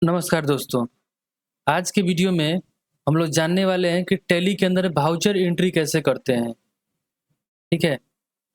नमस्कार दोस्तों। आज के वीडियो में हम लोग जानने वाले हैं कि टैली के अंदर वाउचर एंट्री कैसे करते हैं, ठीक है?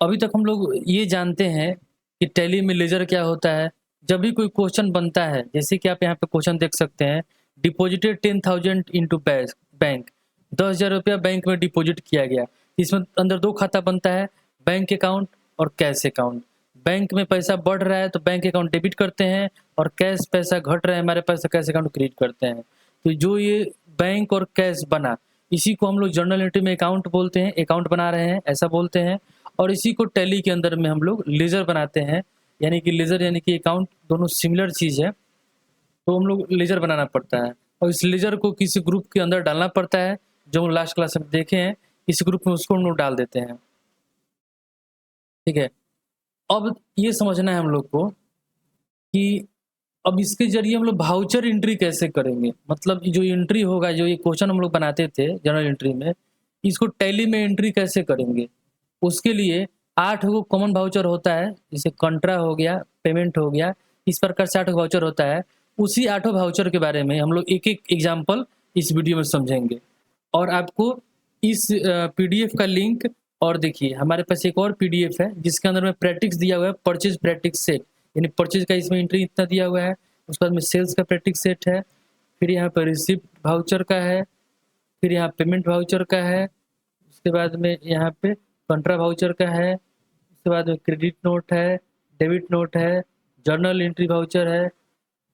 अभी तक हम लोग ये जानते हैं कि टैली में लेज़र क्या होता है। जब भी कोई क्वेश्चन बनता है, जैसे कि आप यहाँ पे क्वेश्चन देख सकते हैं, डिपॉजिटेड 10,000 इंटू बैंक, 10,000 रुपया बैंक में डिपॉजिट किया गया। इसमें अंदर 2 खाता बनता है, बैंक अकाउंट और कैश अकाउंट। बैंक में पैसा बढ़ रहा है तो बैंक अकाउंट डेबिट करते हैं, और कैश पैसा घट रहा है हमारे पास तो कैश अकाउंट क्रेडिट करते हैं। तो जो ये बैंक और कैश बना, इसी को हम लोग जर्नल एंट्री में अकाउंट बोलते हैं, अकाउंट बना रहे हैं ऐसा बोलते हैं। और इसी को टैली के अंदर में हम लोग लेज़र बनाते हैं, यानी कि लेज़र यानी कि अकाउंट दोनों सिमिलर चीज़ है, तो हम लोग लेज़र बनाना पड़ता है और इस लेज़र को किसी ग्रुप के अंदर डालना पड़ता है, जो लास्ट क्लास में देखे हैं, इस ग्रुप में उसको हम लोग डाल देते हैं, ठीक है? अब ये समझना है हम लोग को कि अब इसके ज़रिए हम लोग वाउचर एंट्री कैसे करेंगे? मतलब जो एंट्री होगा, जो ये क्वेश्चन हम लोग बनाते थे जर्नल एंट्री में, इसको टैली में एंट्री कैसे करेंगे? उसके लिए 8 गो कॉमन वाउचर होता है, जैसे कंट्रा हो गया, पेमेंट हो गया, इस प्रकार से 8 वाउचर होता है। उसी 8 वाउचर के बारे में हम लोग एक-एक एग्ज़ाम्पल इस वीडियो में समझेंगे। और आपको इस पीडीएफ का लिंक, और देखिए हमारे पास एक और पीडीएफ है जिसके अंदर में प्रैक्टिस दिया हुआ है, परचेज़ प्रैक्टिस सेट, यानी परचेज़ का इसमें एंट्री इतना दिया हुआ है, उसके बाद में सेल्स का प्रैक्टिस सेट है, फिर यहाँ पर रिसिप्ट वाउचर का है, फिर यहाँ पेमेंट वाउचर का है, उसके बाद में यहाँ पे कंट्रा वाउचर का है, उसके बाद में क्रेडिट नोट है, डेबिट नोट है, जर्नल एंट्री वाउचर है।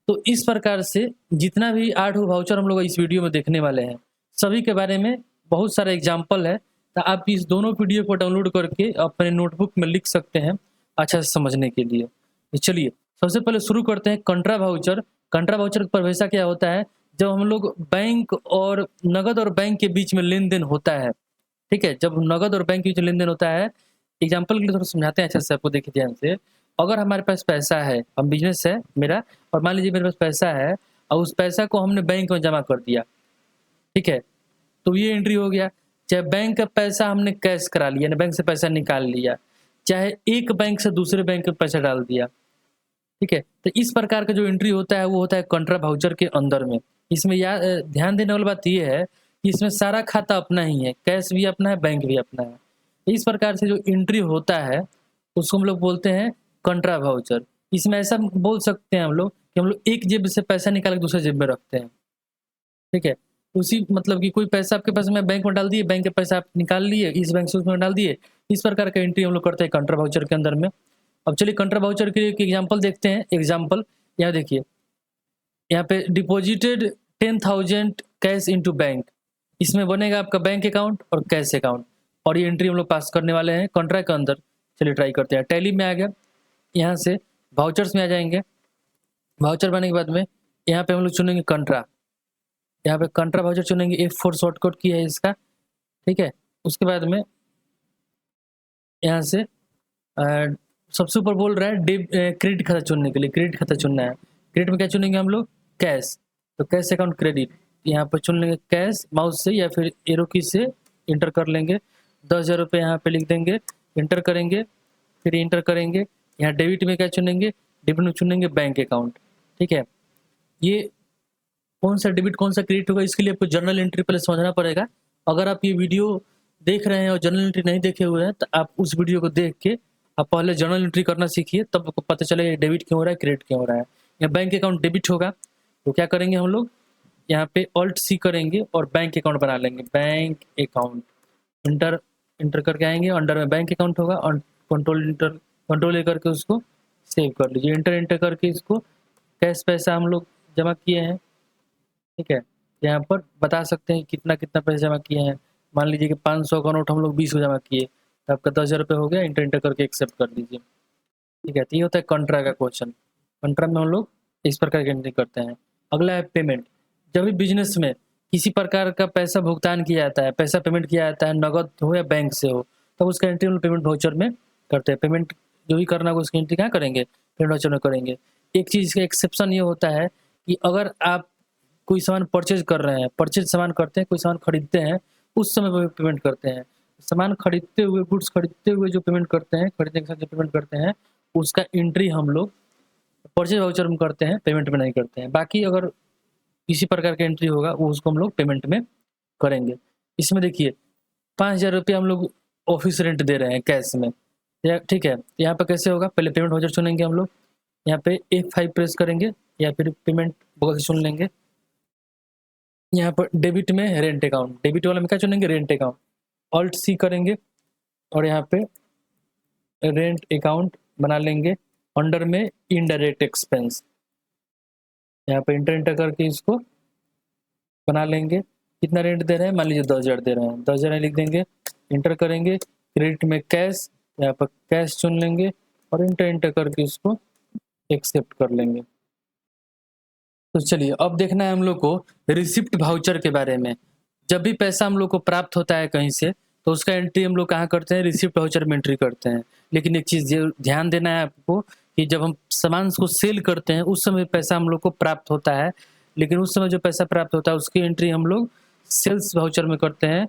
तो इस प्रकार से जितना भी 8 वाउचर हम लोग इस वीडियो में देखने वाले हैं, सभी के बारे में बहुत सारा एग्जाम्पल है। तो आप इस दोनों पीडीएफ को डाउनलोड करके अपने नोटबुक में लिख सकते हैं अच्छा से समझने के लिए। तो चलिए सबसे पहले शुरू करते हैं कंट्रा वाउचर। कंट्रा वाउचर की परिभाषा क्या होता है? जब हम लोग बैंक और नगद और बैंक के बीच में लेन-देन होता है, ठीक है? जब नगद और बैंक के बीच लेन-देन होता है, एग्जाम्पल के लिए थोड़ा समझाते हैं अच्छे से आपको, देखिए ध्यान से। अगर हमारे पास पैसा है, हम बिज़नेस है मेरा, और मान लीजिए मेरे पास पैसा है और उस पैसा को हमने बैंक में जमा कर दिया, ठीक है? तो ये एंट्री हो गया। चाहे बैंक का पैसा हमने कैश करा लिया, यानी बैंक से पैसा निकाल लिया, चाहे एक बैंक से दूसरे बैंक में पैसा डाल दिया, ठीक है? तो इस प्रकार का जो एंट्री होता है वो होता है कंट्रा वाउचर के अंदर में। इसमें ध्यान देने वाली बात ये है कि इसमें सारा खाता अपना ही है, कैश भी अपना है, बैंक भी अपना है। इस प्रकार से जो एंट्री होता है उसको हम लोग बोलते हैं कंट्रा वाउचर। इसमें ऐसा बोल सकते हैं हम लोग कि हम लोग एक जेब से पैसा निकाल के दूसरे जेब में रखते हैं, ठीक है? उसी मतलब कि कोई पैसा आपके पास में बैंक में डाल दिए, बैंक का पैसा आप निकाल लिए, इस बैंक से उसमें डाल दिए। इस प्रकार का एंट्री हम लोग करते हैं कंट्रा वाउचर के अंदर में। अब चलिए कंट्रा वाउचर के एक एग्जाम्पल देखते हैं। एग्जाम्पल यहाँ देखिए, यहाँ पे डिपॉजिटेड 10,000 कैश इनटू बैंक, इसमें बनेगा आपका बैंक अकाउंट और कैश अकाउंट, और ये एंट्री हम लोग पास करने वाले हैं कॉन्ट्रैक्ट के अंदर। चलिए ट्राई करते हैं। टैली में आ गया, यहाँ से वाउचर्स में आ जाएंगे। वाउचर बनने के बाद में यहाँ पे हम लोग चुनेंगे कंट्रा, यहाँ पे कंट्रा वाउचर चुनेंगे, F4 शॉर्टकट की है इसका, ठीक है? उसके बाद में यहाँ से सबसे ऊपर बोल रहा है क्रेडिट खाता चुनने के लिए, क्रेडिट खाता चुनना है। क्रेडिट में क्या चुनेंगे हम लोग? कैश। तो कैश अकाउंट क्रेडिट, यहाँ पर चुन लेंगे कैश, माउस से या फिर एरो की से इंटर कर लेंगे। 10,000 रुपये यहाँ पे लिख देंगे, इंटर करेंगे, फिर इंटर करेंगे। यहाँ डेबिट में क्या चुनेंगे? डेबिट में चुनेंगे बैंक अकाउंट, ठीक है? ये कौन सा डेबिट कौन सा क्रेडिट होगा, इसके लिए आपको जर्नल एंट्री पहले समझना पड़ेगा। अगर आप ये वीडियो देख रहे हैं और जर्नल एंट्री नहीं देखे हुए हैं, तो आप उस वीडियो को देख के आप पहले जर्नल एंट्री करना सीखिए, तब आपको पता चलेगा डेबिट क्यों हो रहा है, क्रेडिट क्यों हो रहा है। या बैंक अकाउंट डेबिट होगा तो क्या करेंगे हम लोग? यहाँ पे ऑल्ट सी करेंगे और बैंक अकाउंट बना लेंगे, बैंक अकाउंट, इंटर इंटर करके आएंगे, अंडर में बैंक अकाउंट होगा, और कंट्रोल ए करके उसको सेव कर लीजिए। इंटर इंटर करके इसको कैश पैसा हम लोग जमा किए हैं, ठीक है? यहाँ पर बता सकते हैं कितना कितना पैसा जमा किए हैं। मान लीजिए कि 500 का नोट हम लोग 20 को जमा किए, तो आपका 10,000 रुपये हो गया। इंटर इंटर करके एक्सेप्ट कर दीजिए, ठीक है? तो ये होता है कंट्रा का क्वेश्चन। कंट्रा में हम लोग इस प्रकार की एंट्री करते हैं। अगला है पेमेंट। जब भी बिजनेस में किसी प्रकार का पैसा भुगतान किया जाता है, पैसा पेमेंट किया जाता है, नगद हो या बैंक से हो, तब उसका एंट्री हम लोग पेमेंट वाउचर में करते हैं। पेमेंट जो भी करना होगा उसकी एंट्री कहाँ करेंगे? पेमेंट वाउचर में करेंगे। एक चीज़ का एक्सेप्शन ये होता है कि अगर आप कोई सामान परचेज कर रहे हैं, परचेज सामान करते हैं, कोई सामान खरीदते हैं, उस समय पे पेमेंट करते हैं। सामान खरीदते हुए, गुड्स खरीदते हुए जो पेमेंट करते हैं, खरीदने के साथ जो पेमेंट करते हैं, उसका एंट्री हम लोग परचेज वाउचर में करते हैं, पेमेंट में नहीं करते हैं। बाकी अगर किसी प्रकार का एंट्री होगा वो उसको हम लोग पेमेंट में करेंगे। इसमें देखिए 5,000 रुपये हम लोग ऑफिस रेंट दे रहे हैं कैश में, या ठीक है। यहाँ पे कैसे होगा, पहले पेमेंट वाउचर चुनेंगे हम लोग, यहाँ पे F5 प्रेस करेंगे या फिर पेमेंट बगल से चुन लेंगे। यहाँ पर डेबिट में रेंट अकाउंट, डेबिट वाला में क्या चुनेंगे, रेंट अकाउंट, ऑल्ट सी करेंगे और यहाँ पे रेंट अकाउंट बना लेंगे। अंडर में इनडायरेक्ट एक्सपेंस, यहाँ पे इंटर करके इसको बना लेंगे। कितना रेंट दे रहे हैं, मान लीजिए 10,000 दे रहे हैं, 10,000 लिख देंगे, इंटर करेंगे। क्रेडिट में कैश, यहाँ पर कैश चुन लेंगे और इंटर करके इसको एक्सेप्ट कर लेंगे। तो चलिए अब देखना है हम लोग को रिसिप्ट वाउचर के बारे में। जब भी पैसा हम लोग को प्राप्त होता है कहीं से, तो उसका एंट्री हम लोग कहाँ करते हैं, रिसिप्ट वाउचर में एंट्री करते हैं। लेकिन एक चीज़ ध्यान देना है आपको कि जब हम सामान को सेल करते हैं उस समय पैसा हम लोग को प्राप्त होता है, लेकिन उस समय जो पैसा प्राप्त होता है उसकी एंट्री हम लोग सेल्स वाउचर में करते हैं,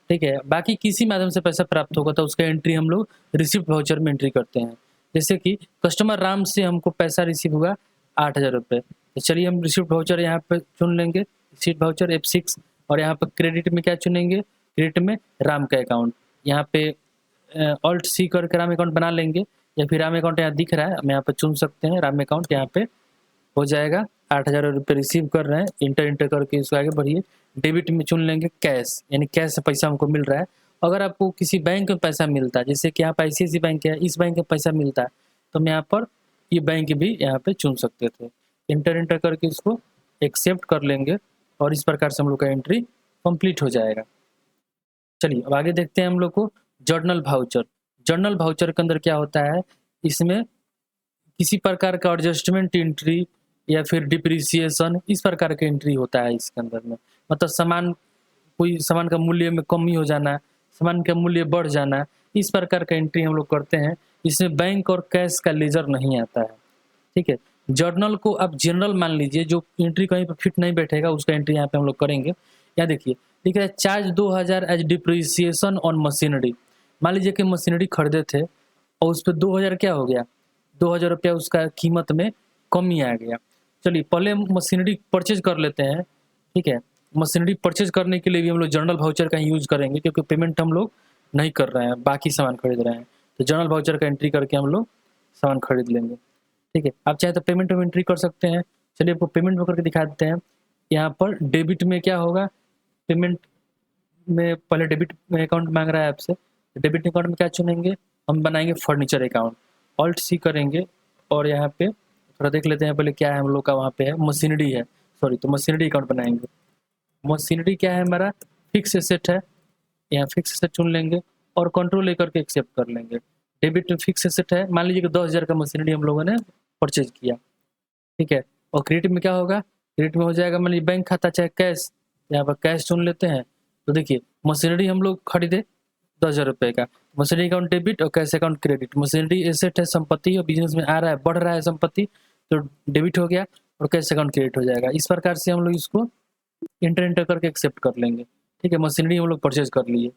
ठीक है। बाकी किसी माध्यम से पैसा प्राप्त होगा तो उसका एंट्री हम लोग रिसिप्ट वाउचर में एंट्री करते हैं। जैसे कि कस्टमर राम से हमको पैसा रिसीव हुआ 8,000 रुपये, तो चलिए हम रिसिप्ट वाउचर यहाँ पे चुन लेंगे, रिसिप्ट वाउचर F6, और यहाँ पर क्रेडिट में क्या चुनेंगे, क्रेडिट में राम का अकाउंट, यहाँ पे ऑल्ट सी करके राम अकाउंट बना लेंगे, या फिर राम अकाउंट यहाँ दिख रहा है हम यहाँ पे चुन सकते हैं राम अकाउंट, यहाँ पे हो जाएगा। 8,000 रुपये रिसीव कर रहे हैं, इंटर करके इसको आगे बढ़िए। डेबिट में चुन लेंगे कैश, यानी कैश से पैसा हमको मिल रहा है। अगर आपको किसी बैंक में पैसा मिलता है, जैसे कि यहाँ पर ICICI बैंक है, इस बैंक में पैसा मिलता है, तो हम यहाँ पर ये बैंक भी यहाँ पे चुन सकते थे। इंटर करके इसको एक्सेप्ट कर लेंगे और इस प्रकार से हम लोग का एंट्री कंप्लीट हो जाएगा। चलिए अब आगे देखते हैं हम लोग को जर्नल वाउचर। जर्नल वाउचर के अंदर क्या होता है, इसमें किसी प्रकार का एडजस्टमेंट एंट्री या फिर डिप्रिसिएशन, इस प्रकार का एंट्री होता है इसके अंदर में। मतलब कोई सामान का मूल्य में कमी हो जाना, सामान का मूल्य बढ़ जाना, इस प्रकार का एंट्री हम लोग करते हैं। इसमें बैंक और कैश का लेजर नहीं आता है, ठीक है। जर्नल को आप जनरल मान लीजिए, जो एंट्री कहीं पर फिट नहीं बैठेगा उसका एंट्री यहाँ पे हम लोग करेंगे। यहाँ देखिए ठीक है, charge 2,000 as depreciation on machinery. मान लीजिए कि मशीनरी खरीदे थे और उस पर 2,000 क्या हो गया, 2,000 रुपया उसका कीमत में कमी आ गया। चलिए पहले मशीनरी परचेज कर लेते हैं, ठीक है। मशीनरी परचेज करने के लिए भी हम लोग जर्नल वाउचर का यूज करेंगे, क्योंकि पेमेंट हम लोग नहीं कर रहे हैं, बाकी सामान खरीद रहे हैं, तो जर्नल वाउचर का एंट्री करके हम लोग सामान खरीद लेंगे, ठीक है। आप चाहे तो पेमेंट में एंट्री कर सकते हैं। चलिए आपको पेमेंट में करके दिखा देते हैं। यहाँ पर डेबिट में क्या होगा, पेमेंट में पहले डेबिट में अकाउंट मांग रहा है आपसे, डेबिट अकाउंट में क्या चुनेंगे, हम बनाएंगे फर्नीचर अकाउंट, ऑल्ट सी करेंगे और यहाँ पे थोड़ा देख लेते हैं पहले क्या है हम लोग का, वहाँ पे है मशीनरी है, सॉरी, तो मशीनरी अकाउंट बनाएंगे। मशीनरी क्या है हमारा, फिक्स एसेट है, यहाँ फिक्स एसेट चुन लेंगे और कंट्रोल लेकर के एक्सेप्ट कर लेंगे। डेबिट में फिक्स एसेट है, मान लीजिए कि 10,000 का मशीनरी हम लोगों ने परचेज किया, ठीक है। और क्रेडिट में क्या होगा, क्रेडिट में हो जाएगा मान लीजिए बैंक खाता चाहे कैश, यहाँ पर कैश चुन लेते हैं। तो देखिए मशीनरी हम लोग खरीदे 10,000 रुपये का, मशीनरी अकाउंट डेबिट और cash account credit. Machinery asset है, संपत्ति, और बिजनेस में आ रहा है, बढ़ रहा है संपत्ति, तो डेबिट हो गया और कैश अकाउंट क्रेडिट हो जाएगा। इस प्रकार से हम लोग इसको इंटर करके एक्सेप्ट कर लेंगे, ठीक है। मशीनरी हम लोग परचेज कर लिए।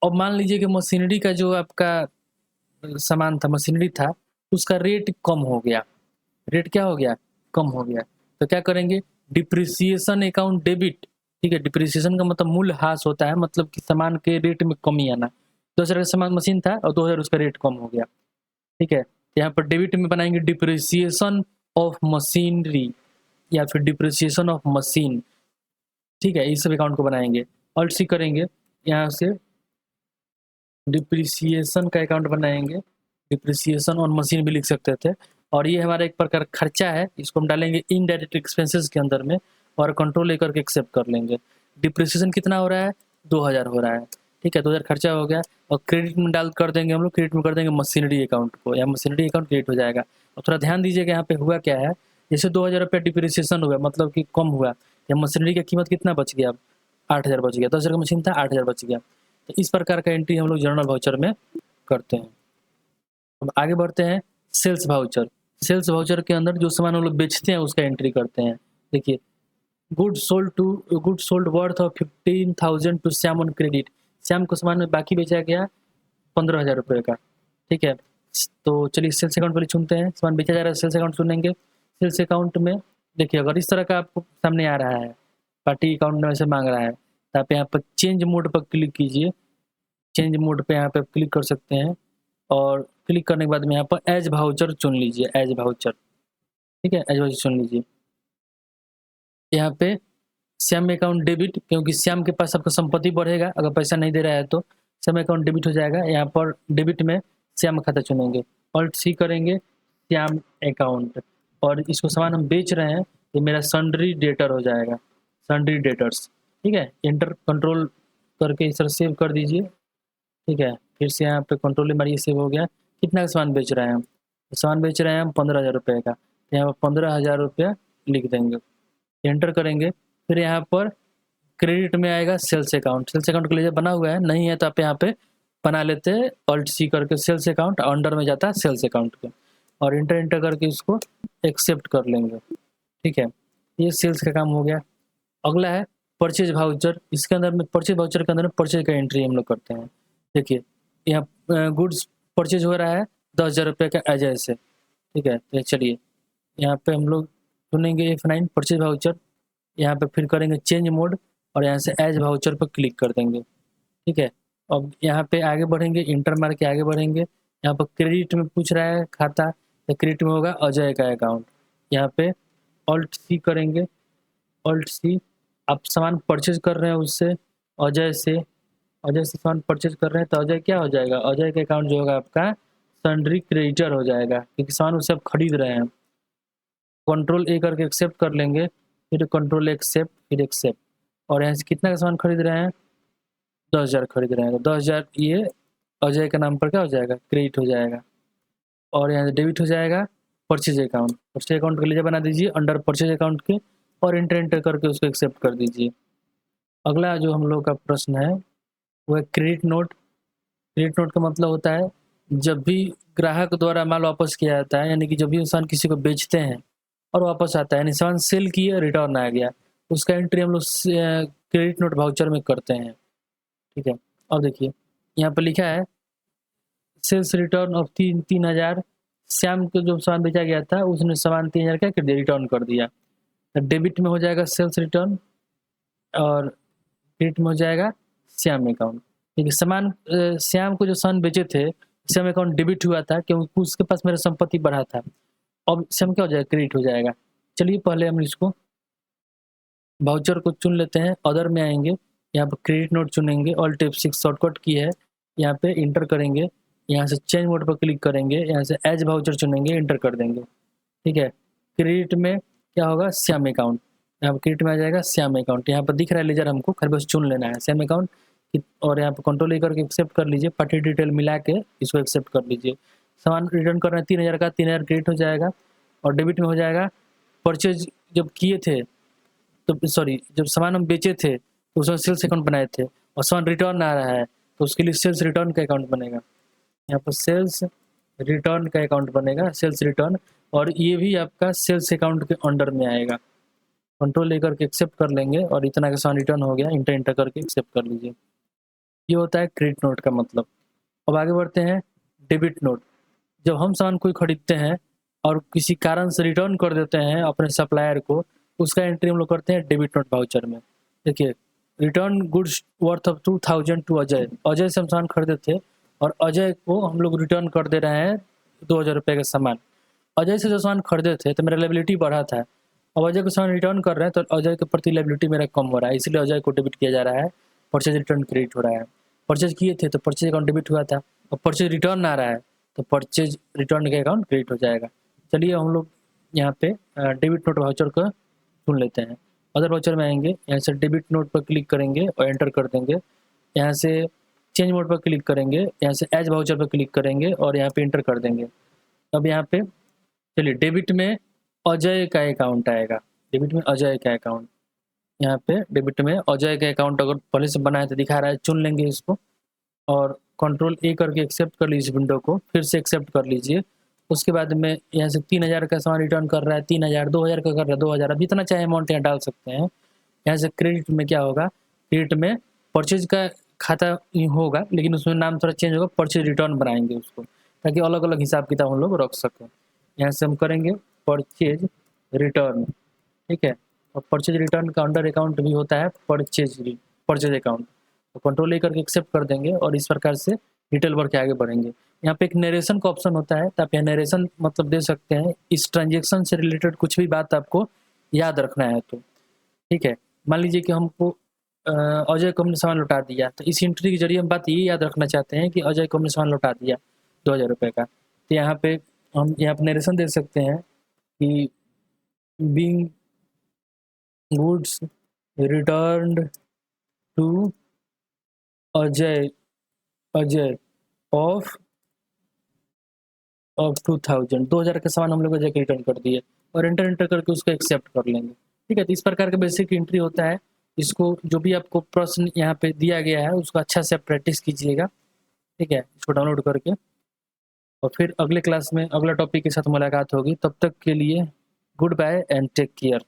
अब मान लीजिए कि मशीनरी का जो आपका सामान था, मशीनरी था, उसका रेट कम हो गया, रेट क्या हो गया, कम हो गया, तो क्या करेंगे, डिप्रिसिएशन अकाउंट डेबिट, ठीक है। डिप्रिसिएशन का मतलब मूल्य ह्रास होता है, मतलब कि सामान के रेट में कमी आना। 2,000 का सामान मशीन था और 2,000 उसका रेट कम हो गया, ठीक है। यहाँ पर डेबिट में बनाएंगे डिप्रिसिएशन ऑफ मशीनरी या फिर डिप्रिसिएशन ऑफ मशीन, ठीक है। इस सब अकाउंट को बनाएंगे, ऑल्ट सी करेंगे, यहाँ से डिप्रिसिएशन का अकाउंट बनाएंगे, डिप्रिसिएशन ऑन मशीन भी लिख सकते थे। और ये हमारा एक प्रकार खर्चा है, इसको हम डालेंगे इनडायरेक्ट एक्सपेंसेस के अंदर में और कंट्रोल लेकर के एक्सेप्ट कर लेंगे। डिप्रिसिएशन कितना हो रहा है, 2,000 हो रहा है, ठीक है, 2,000 खर्चा हो गया। और क्रेडिट में डाल कर देंगे हम लोग, क्रेडिट में कर देंगे मशीनरी अकाउंट को, या मशीनरी अकाउंट क्रेडिट हो जाएगा। और थोड़ा ध्यान दीजिएगा यहाँ पे हुआ क्या है, जैसे 2,000 रुपये डिप्रिसिएशन हुआ, मतलब कि कम हुआ, या मशीनरी की कीमत कितना बच गया, 8,000 बच गया, 10,000 का मशीन था, 8,000 बच गया। तो इस प्रकार का एंट्री हम लोग जर्नल वाउचर में करते हैं। अब आगे बढ़ते हैं सेल्स वाउचर। सेल्स वाउचर के अंदर जो सामान हम लोग बेचते हैं उसका एंट्री करते हैं। देखिए good sold worth of 15,000 to Shyam on credit. Shyam को सामान में बाकी बेचा गया 15,000 रुपये का, ठीक है। तो चलिए सेल्स अकाउंट वाले चुनते हैं, सामान बेचा जा रहा है, सेल्स अकाउंट चुनेंगे। सेल्स अकाउंट में देखिए अगर इस तरह का आपको सामने आ रहा है, पार्टी अकाउंट में से मांग रहा है, तो आप यहाँ पर चेंज मोड पर क्लिक कीजिए। चेंज मोड पे यहाँ पे क्लिक कर सकते हैं और क्लिक करने के बाद में यहाँ पर एज वाउचर चुन लीजिए, एज वाउचर। ठीक है, एज वाउचर चुन लीजिए। यहाँ पे श्याम अकाउंट डेबिट, क्योंकि श्याम के पास आपका संपत्ति बढ़ेगा, अगर पैसा नहीं दे रहा है तो श्याम अकाउंट डेबिट हो जाएगा। यहाँ पर डेबिट में श्याम खाता चुनेंगे, ऑल्ट सी करेंगे, श्याम अकाउंट, और इसको सामान हम बेच रहे हैं, ये मेरा सन्ड्री डेटर हो जाएगा, सन्ड्री डेटर्स। ठीक है, इंटर कंट्रोल करके इस तरह सेव कर दीजिए। ठीक है, फिर से यहाँ पे कंट्रोल मारिए, सेव हो गया। कितना का सामान बेच रहे हैं हम? सामान बेच रहे हैं हम 15,000 रुपये का, तो यहाँ पर 15,000 रुपया लिख देंगे, एंटर करेंगे। फिर यहाँ पर क्रेडिट में आएगा सेल्स अकाउंट, सेल्स अकाउंट के लिए बना हुआ है, नहीं है तो आप यहाँ पे बना लेते हैं, ऑल्ट सी करके सेल्स अकाउंट, अंडर में जाता है सेल्स अकाउंट के, और इंटर करके इसको एक्सेप्ट कर लेंगे। ठीक है, ये सेल्स का काम हो गया। अगला है परचेज वाउचर। इसके अंदर में परचेज वाउचर के अंदर में परचेज का एंट्री हम लोग करते हैं। देखिए यहाँ गुड्स परचेज हो रहा है 10,000 रुपये का एज से। ठीक है, तो चलिए यहाँ पे हम लोग चुनेंगे F9 परचेज वाउचर, यहाँ पे फिर करेंगे चेंज मोड और यहाँ से एज वाउचर पर क्लिक कर देंगे। ठीक है, अब यहाँ पे आगे बढ़ेंगे, इंटर मार के आगे बढ़ेंगे। यहाँ पर क्रेडिट में पूछ रहा है खाता, तो क्रेडिट में होगा अजय का अकाउंट। यहाँ पे ऑल्ट सी करेंगे, ऑल्ट सी, आप सामान परचेज कर रहे हैं उससे, अजय से, अजय से सामान परचेज कर रहे हैं, तो अजय क्या हो जाएगा, अजय का अकाउंट जो होगा आपका सन्ड्री क्रेडिटर हो जाएगा, क्योंकि सामान उससे आप खरीद रहे हैं। कंट्रोल ए करके एक्सेप्ट कर लेंगे, फिर कंट्रोल एक्सेप्ट, फिर एक्सेप्ट, और यहाँ से कितना का सामान खरीद रहे हैं, 10,000 खरीद रहे हैं, तो 10,000 ये अजय के नाम पर क्या हो जाएगा, क्रेडिट हो जाएगा। और यहाँ से डेबिट हो जाएगा परचेज अकाउंट, परचेज अकाउंट के लिए बना दीजिए अंडर परचेज अकाउंट के, और इंटर करके उसको एक्सेप्ट कर दीजिए। अगला जो हम लोग का प्रश्न है वो है क्रेडिट नोट। क्रेडिट नोट का मतलब होता है जब भी ग्राहक द्वारा माल वापस किया जाता है, यानी कि जब भी इंसान किसी को बेचते हैं और वापस आता है, यानी सामान सेल किया रिटर्न आ गया, उसका एंट्री हम लोग क्रेडिट नोट वाउचर में करते हैं। ठीक है, अब देखिए यहाँ पर लिखा है सेल्स रिटर्न ऑफ 3,000। श्याम को जो सामान बेचा गया था उसने सामान 3,000 का रिटर्न कर दिया, तो डेबिट में हो जाएगा सेल्स रिटर्न और क्रेडिट में हो जाएगा श्याम अकाउंट। क्योंकि सामान श्याम को जो सामान बेचे थे, श्याम अकाउंट डेबिट हुआ था क्योंकि उसके पास मेरा संपत्ति बढ़ा था। अब श्याम क्या हो जाएगा, क्रेडिट हो जाएगा। चलिए पहले हम इसको वाउचर को चुन लेते हैं, अदर में आएंगे, यहाँ पर क्रेडिट नोट चुनेंगे, ऑल्ट F6 शॉर्टकट की है, यहाँ पे इंटर करेंगे, यहाँ से चेंज मोड पर क्लिक करेंगे, यहाँ से एज वाउचर चुनेंगे, इंटर कर देंगे। ठीक है, क्रेडिट में क्या होगा, श्याम अकाउंट, यहाँ पर क्रेडिट में आ जाएगा श्याम अकाउंट। यहाँ पर दिख रहा है लेजर, हमको खैर बस चुन लेना है श्याम अकाउंट, और यहाँ पर कंट्रोल ए करके एक्सेप्ट कर लीजिए, पार्टी डिटेल मिला के इसको एक्सेप्ट कर लीजिए। सामान रिटर्न कर रहे हैं 3,000 का, 3,000 क्रेडिट हो जाएगा, और डेबिट में हो जाएगा परचेज जब किए थे, तो सॉरी जब सामान हम बेचे थे तो उसमें सेल्स अकाउंट बनाए थे, और सामान रिटर्न आ रहा है तो उसके लिए सेल्स रिटर्न का अकाउंट बनेगा। यहाँ पर सेल्स रिटर्न का अकाउंट बनेगा, सेल्स रिटर्न, और ये भी आपका सेल्स अकाउंट के अंडर में आएगा। कंट्रोल लेकर के एक्सेप्ट कर लेंगे, और इतना का सामान रिटर्न हो गया, इंटर करके एक्सेप्ट कर लीजिए। ये होता है क्रेडिट नोट का मतलब। अब आगे बढ़ते हैं डेबिट नोट। जब हम सामान कोई खरीदते हैं और किसी कारण से रिटर्न कर देते हैं अपने सप्लायर को, उसका एंट्री हम लोग करते हैं डेबिट नोट वाउचर में। देखिए return goods worth of 2,000 to Ajay, Ajay से हम सामान खरीदे थे और अजय को हम लोग रिटर्न कर दे रहे हैं 2,000 रुपये का सामान। अजय से जो सामान खरीदे थे तो मेरा लायबिलिटी बढ़ा था, अब अजय को सामान रिटर्न कर रहे हैं तो अजय के प्रति लायबिलिटी मेरा कम हो रहा है, इसलिए अजय को डेबिट किया जा रहा है, परचेज रिटर्न क्रेडिट हो रहा है। परचेज किए थे तो परचेज अकाउंट डेबिट हुआ था, और परचेज रिटर्न आ रहा है तो परचेज रिटर्न का अकाउंट क्रेडिट हो जाएगा। चलिए हम लोग यहाँ पे डेबिट नोट वाउचर को चुन लेते हैं, अदर वाउचर में आएंगे, यहाँ से डेबिट नोट पर क्लिक करेंगे और एंटर कर देंगे, यहाँ से चेंज मोड पर क्लिक करेंगे, यहाँ से एज वाउचर पर क्लिक करेंगे और यहाँ पे इंटर कर देंगे। अब यहाँ पे चलिए डेबिट में अजय का अकाउंट आएगा, डेबिट में अजय का अकाउंट, यहाँ पे डेबिट में अजय का अकाउंट अगर पहले से बना है तो दिखा रहा है, चुन लेंगे इसको और कंट्रोल ए करके एक्सेप्ट कर लीजिए विंडो को, फिर से एक्सेप्ट कर लीजिए। उसके बाद में यहाँ से 3,000 का सामान रिटर्न कर रहा है, 3,000, 2,000 का कर रहा है 2,000, अब जितना चाहे अमाउंट यहाँ डाल सकते हैं। यहाँ से क्रेडिट में क्या होगा, क्रेडिट में परचेज का खाता होगा लेकिन उसमें नाम थोड़ा चेंज होगा, परचेज रिटर्न बनाएंगे उसको, ताकि अलग अलग हिसाब किताब हम लोग रख सकें। यहाँ से हम करेंगे परचेज रिटर्न, ठीक है, और परचेज रिटर्न का अंडर अकाउंट भी होता है परचेज अकाउंट, तो कंट्रोल ए करके एक्सेप्ट कर देंगे और इस प्रकार से डिटेल भर के आगे बढ़ेंगे। यहाँ पे एक नरेशन का ऑप्शन होता है, तो आप यहाँ नरेशन मतलब दे सकते हैं, इस ट्रांजेक्शन से रिलेटेड कुछ भी बात आपको याद रखना है तो, ठीक है। मान लीजिए कि हमको अजय को हमने सामान लौटा दिया, तो इस एंट्री के जरिए हम बात ये याद रखना चाहते हैं कि अजय को हमने सामान लौटा दिया 2000 रुपये का, तो यहाँ पे हम यहाँ पे नरेशन दे सकते हैं कि being goods returned to Ajay of 2000 का सामान हम लोग अजय को रिटर्न कर दिए और एंटर करके उसको एक्सेप्ट कर लेंगे, ठीक है। तो इस प्रकार का बेसिक एंट्री होता है। इसको जो भी आपको प्रश्न यहाँ पे दिया गया है उसको अच्छा से प्रैक्टिस कीजिएगा, ठीक है, इसको डाउनलोड करके। और फिर अगले क्लास में अगला टॉपिक के साथ मुलाकात होगी, तब तक के लिए good bye and take care.